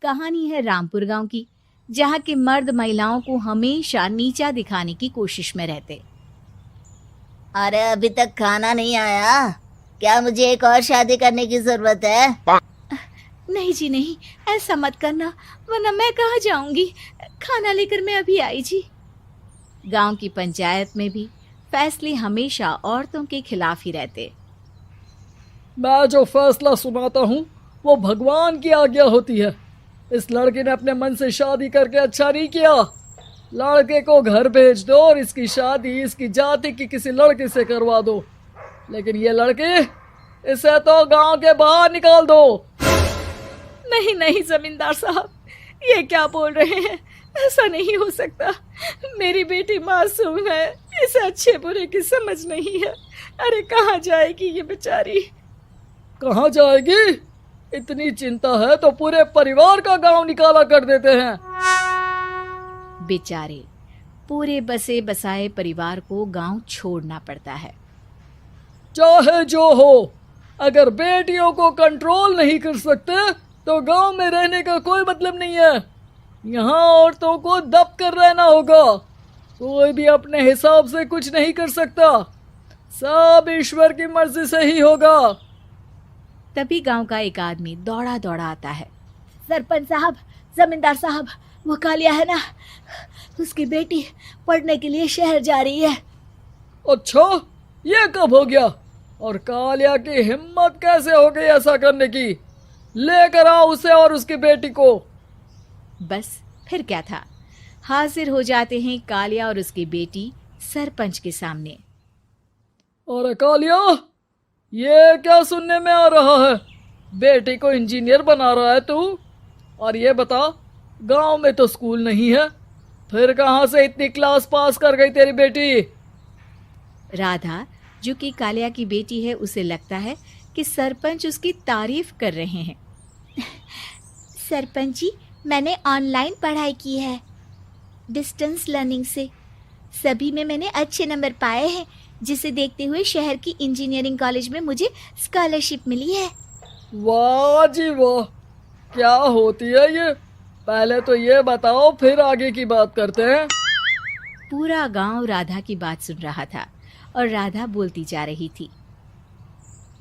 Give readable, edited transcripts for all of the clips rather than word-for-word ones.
कहानी है रामपुर गांव की, जहां के मर्द महिलाओं को हमेशा नीचा दिखाने की कोशिश में रहते। अरे अभी तक खाना नहीं आया, क्या मुझे एक और शादी करने की जरूरत है? नहीं जी नहीं, ऐसा मत करना, वरना मैं कहाँ जाऊंगी। खाना लेकर मैं अभी आई जी। गांव की पंचायत में भी फैसले हमेशा औरतों के खिलाफ ही रहते। मैं जो फैसला सुनाता हूँ वो भगवान की आज्ञा होती है। इस लड़के ने अपने मन से शादी करके अच्छा नहीं किया। लड़के को घर भेज दो और इसकी शादी इसकी जाति की किसी लड़के से करवा दो, लेकिन ये लड़की, इसे तो गांव के बाहर निकाल दो। नहीं नहीं जमींदार साहब, ये क्या बोल रहे हैं? ऐसा नहीं हो सकता। मेरी बेटी मासूम है, इसे अच्छे बुरे की समझ नहीं है। अरे कहाँ जाएगी ये बेचारी? कहाँ जाएगी? इतनी चिंता है तो पूरे परिवार का गांव निकाला कर देते हैं। बेचारे पूरे बसे बसाए परिवार को गांव छोड़ना पड़ता है। चाहे जो हो, अगर बेटियों को कंट्रोल नहीं कर सकते तो गांव में रहने का कोई मतलब नहीं है। यहाँ औरतों को दब कर रहना होगा। कोई भी अपने हिसाब से कुछ नहीं कर सकता, सब ईश्वर की मर्जी से ही होगा। तभी गांव का एक आदमी दौड़ा दौड़ा आता है। सरपंच साहब, जमींदार साहब, वो कालिया है ना, उसकी बेटी पढ़ने के लिए शहर जा रही है। अच्छा, ये कब हो गया? और कालिया की हिम्मत कैसे हो गई ऐसा करने की? लेकर आओ उसे और उसकी बेटी को। बस फिर क्या था, हाजिर हो जाते हैं कालिया और उसकी बेटी सरपंच के सामने। और कालिया, ये क्या सुनने में आ रहा है? बेटी को इंजीनियर बना रहा है तू? और ये बता, गांव में तो स्कूल नहीं है, फिर कहां से इतनी क्लास पास कर गई तेरी बेटी? राधा, जो कि कालिया की बेटी है, उसे लगता है कि सरपंच उसकी तारीफ कर रहे हैं। सरपंच जी, मैंने ऑनलाइन पढ़ाई की है, डिस्टेंस लर्निंग से। सभी में मैंने अच्छे नंबर पाए हैं, जिसे देखते हुए शहर की इंजीनियरिंग कॉलेज में मुझे स्कॉलरशिप मिली है। वाह जी वाह, क्या होती है ये? पहले तो ये बताओ, फिर आगे की बात करते हैं। पूरा गांव राधा की बात सुन रहा था और राधा बोलती जा रही थी।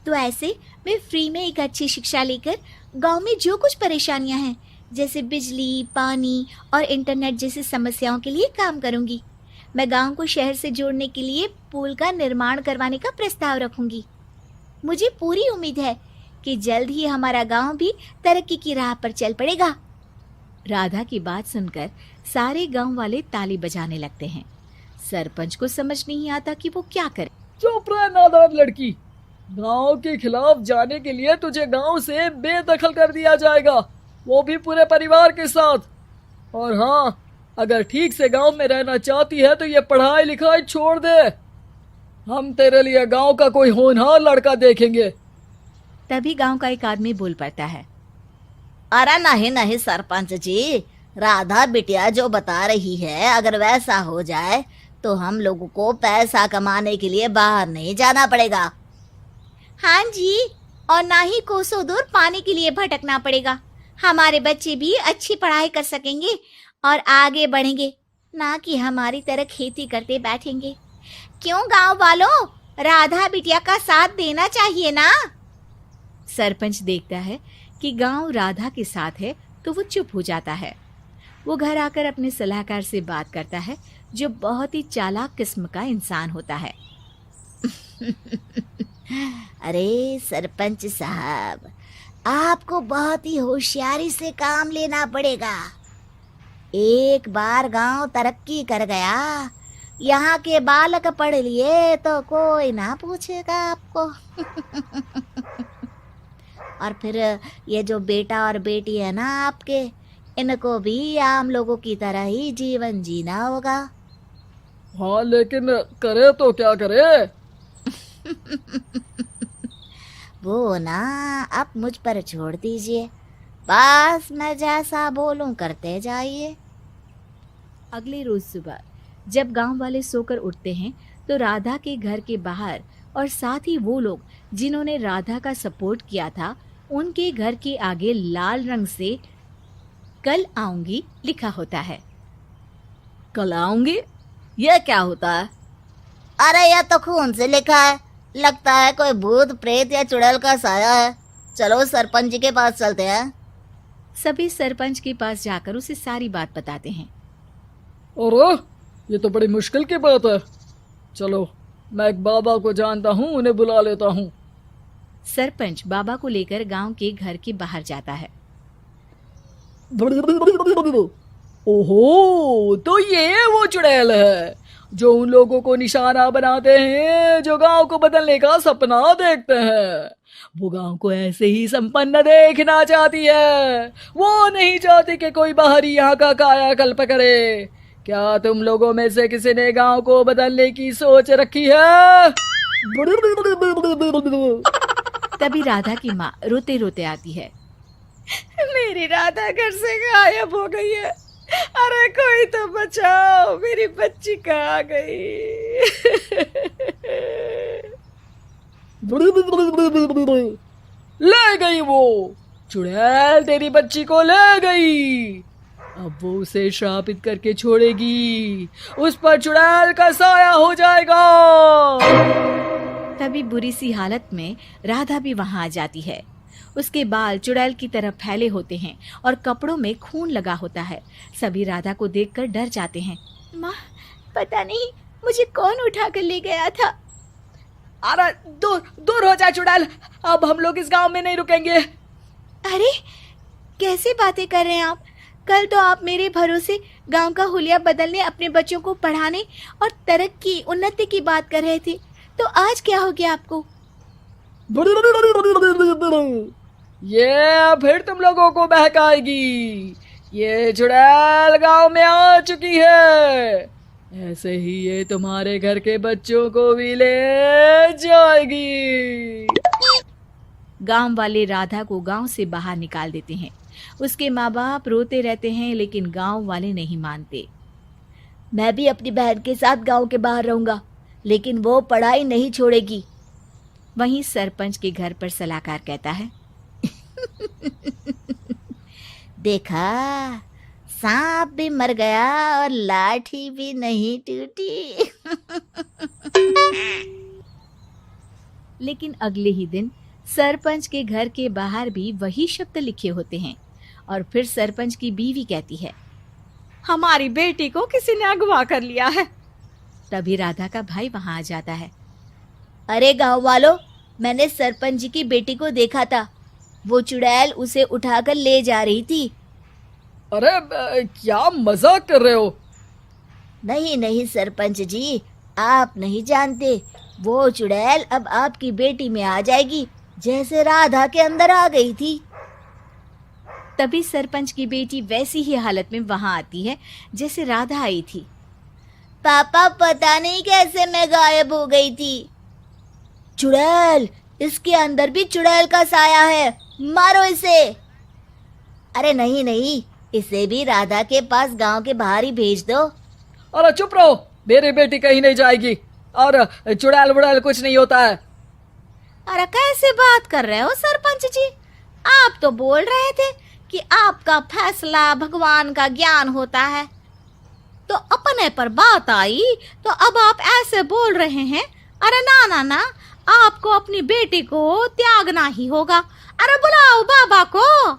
तो ऐसे मैं फ्री में एक अच्छी शिक्षा लेकर गांव में जो कुछ परेशानियां हैं, जैसे बिजली, पानी और इंटरनेट जैसी समस्याओं के लिए काम करूंगी। मैं गांव को शहर से जोड़ने के लिए पुल का निर्माण करवाने का प्रस्ताव रखूंगी। मुझे पूरी उम्मीद है कि जल्द ही हमारा गांव भी तरक्की की राह पर चल पड़ेगा। राधा की बात सुनकर सारे गांव वाले ताली बजाने लगते हैं। सरपंच को समझ नहीं आता कि वो क्या करे। चुप रह नादान लड़की, गांव के खिलाफ जाने के लिए तुझे गांव से बेदखल कर दिया जाएगा, वो भी पूरे परिवार के साथ। और हाँ, अगर ठीक से गांव में रहना चाहती है तो ये पढ़ाई लिखाई छोड़ दे। हम तेरे लिए गांव का कोई होनहार लड़का देखेंगे। तभी गांव का एक आदमी बोल पड़ता है। अरे नहीं नहीं सरपंच जी, राधा बिटिया जो बता रही है, अगर वैसा हो जाए तो हम लोगों को पैसा कमाने के लिए बाहर नहीं जाना पड़ेगा। हाँ जी, और ना ही कोसों दूर पानी के लिए भटकना पड़ेगा। हमारे बच्चे भी अच्छी पढ़ाई कर सकेंगे और आगे बढ़ेंगे, ना कि हमारी तरह खेती करते बैठेंगे। क्यों गांव वालों, राधा बिटिया का साथ देना चाहिए ना। सरपंच देखता है कि गांव राधा के साथ है तो वो चुप हो जाता है। वो घर आकर अपने सलाहकार से बात करता है, जो बहुत ही चालाक किस्म का इंसान होता है। अरे सरपंच साहब, आपको बहुत ही होशियारी से काम लेना पड़ेगा। एक बार गांव तरक्की कर गया, यहाँ के बालक पढ़ लिए तो कोई ना पूछेगा आपको। और फिर ये जो बेटा और बेटी है ना आपके, इनको भी आम लोगों की तरह ही जीवन जीना होगा। हाँ, लेकिन करे तो क्या करे? वो ना आप मुझ पर छोड़ दीजिए, बस मैं जैसा बोलूं करते जाइए। अगले रोज सुबह जब गांव वाले सोकर उठते हैं तो राधा के घर के बाहर और साथ ही वो लोग जिन्होंने राधा का सपोर्ट किया था, उनके घर के आगे लाल रंग से कल आऊंगी लिखा होता है। कल आऊंगी, यह क्या होता है? अरे यह तो खून से लिखा है, लगता है कोई भूत प्रेत या चुड़ैल का साया है। चलो सरपंच जी के पास चलते हैं। सभी सरपंच के पास जाकर उसे सारी बात बताते हैं। अरे ये तो बड़ी मुश्किल की बात है। चलो मैं एक बाबा को जानता हूँ, उन्हें बुला लेता हूँ। सरपंच बाबा को लेकर गांव के घर के बाहर जाता है। ओहो, तो ये वो चुड़ैल है जो उन लोगों को निशाना बनाते हैं जो गांव को बदलने का सपना देखते हैं। वो गांव को ऐसे ही संपन्न देखना चाहती है। वो नहीं चाहती कि कोई बाहरी यहाँ का कायाकल्प करे। क्या तुम लोगों में से किसी ने गांव को बदलने की सोच रखी है? तभी राधा की माँ रोते रोते आती है। मेरी राधा घर से गायब हो गई है। अरे कोई तो बचाओ, मेरी बच्ची कहाँ गई? ले गई वो चुड़ैल, तेरी बच्ची को ले गई। अब वो उसे श्रापित करके छोड़ेगी, उस पर चुड़ैल का साया हो जाएगा। तभी बुरी सी हालत में राधा भी वहां आ जाती है। उसके बाल चुड़ैल की तरह फैले होते हैं और कपड़ों में खून लगा होता है। सभी राधा को देखकर डर जाते हैं। माँ, पता नहीं मुझे कौन उठा कर ले गया था। अरे दूर दूर हो जा चुड़ैल, अब हम लोग इस गांव में नहीं रुकेंगे। अरे कैसे बातें कर रहे हैं आप? कल तो आप मेरे भरोसे गांव का हुलिया बदलने, अपने बच्चों को पढ़ाने और तरक्की उन्नति की बात कर रहे थे, तो आज क्या हो गया आपको? ये फिर तुम लोगों को बहकाएगी। ये चुड़ैल गांव में आ चुकी है, ऐसे ही ये तुम्हारे घर के बच्चों को भी ले जाएगी। गांव वाले राधा को गांव से बाहर निकाल देते हैं। उसके माँ बाप रोते रहते हैं, लेकिन गांव वाले नहीं मानते। मैं भी अपनी बहन के साथ गांव के बाहर रहूंगा, लेकिन वो पढ़ाई नहीं छोड़ेगी। वहीं सरपंच के घर पर सलाहकार कहता है। देखा, सांप भी मर गया और लाठी भी नहीं टूटी। लेकिन अगले ही दिन सरपंच के घर के बाहर भी वही शब्द लिखे होते हैं और फिर सरपंच की बीवी कहती है, हमारी बेटी को किसी ने अगवा कर लिया है। तभी राधा का भाई वहां आ जाता है। अरे गांव वालों, मैंने सरपंच जी की बेटी को देखा था। वो चुड़ैल उसे उठाकर ले जा रही थी। अरे क्या मजाक कर रहे हो? नहीं नहीं सरपंच जी, आप नहीं जानते। वो चुड़ैल अब आपकी बेटी में आ जाएगी, जैसे राधा के अंदर आ गई थी। तभी सरपंच की बेटी वैसी ही हालत में वहां आती है जैसे राधा आई थी। पापा, पता नहीं कैसे मैं गायब हो गई थी। चुड़ैल, इसके अंदर भी चुड़ैल का साया है, मारो इसे। अरे नहीं नहीं, इसे भी राधा के पास गांव के बाहर ही भेज दो। अरे चुप रहो, मेरी बेटी कहीं नहीं जाएगी और चुड़ैल वुड़ैल कुछ नहीं होता है। अरे कैसे बात कर रहे हो सरपंच जी? आप तो बोल रहे थे कि आपका फैसला भगवान का ज्ञान होता है, तो अपने पर बात आई तो अब आप ऐसे बोल रहे हैं। अरे ना ना ना, आपको अपनी बेटी को त्यागना ही होगा। अरे बुलाओ बाबा को।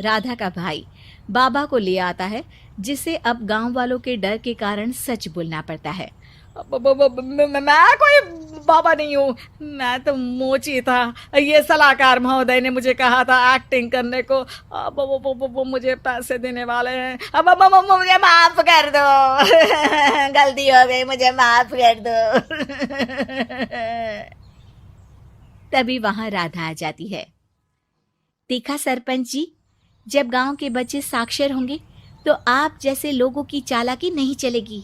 राधा का भाई बाबा को ले आता है, जिसे अब गांव वालों के डर के कारण सच बोलना पड़ता है। मैं कोई बाबा नहीं हूँ, मैं तो मोची था। ये सलाहकार महोदय ने मुझे कहा था एक्टिंग करने को। अब वो मुझे पैसे देने वाले हैं। अब मुझे माफ कर दो। गलती हो गई, मुझे माफ कर दो। तभी वहां राधा आ जाती है। देखा सरपंच जी, जब गांव के बच्चे साक्षर होंगे तो आप जैसे लोगों की चालाकी नहीं चलेगी।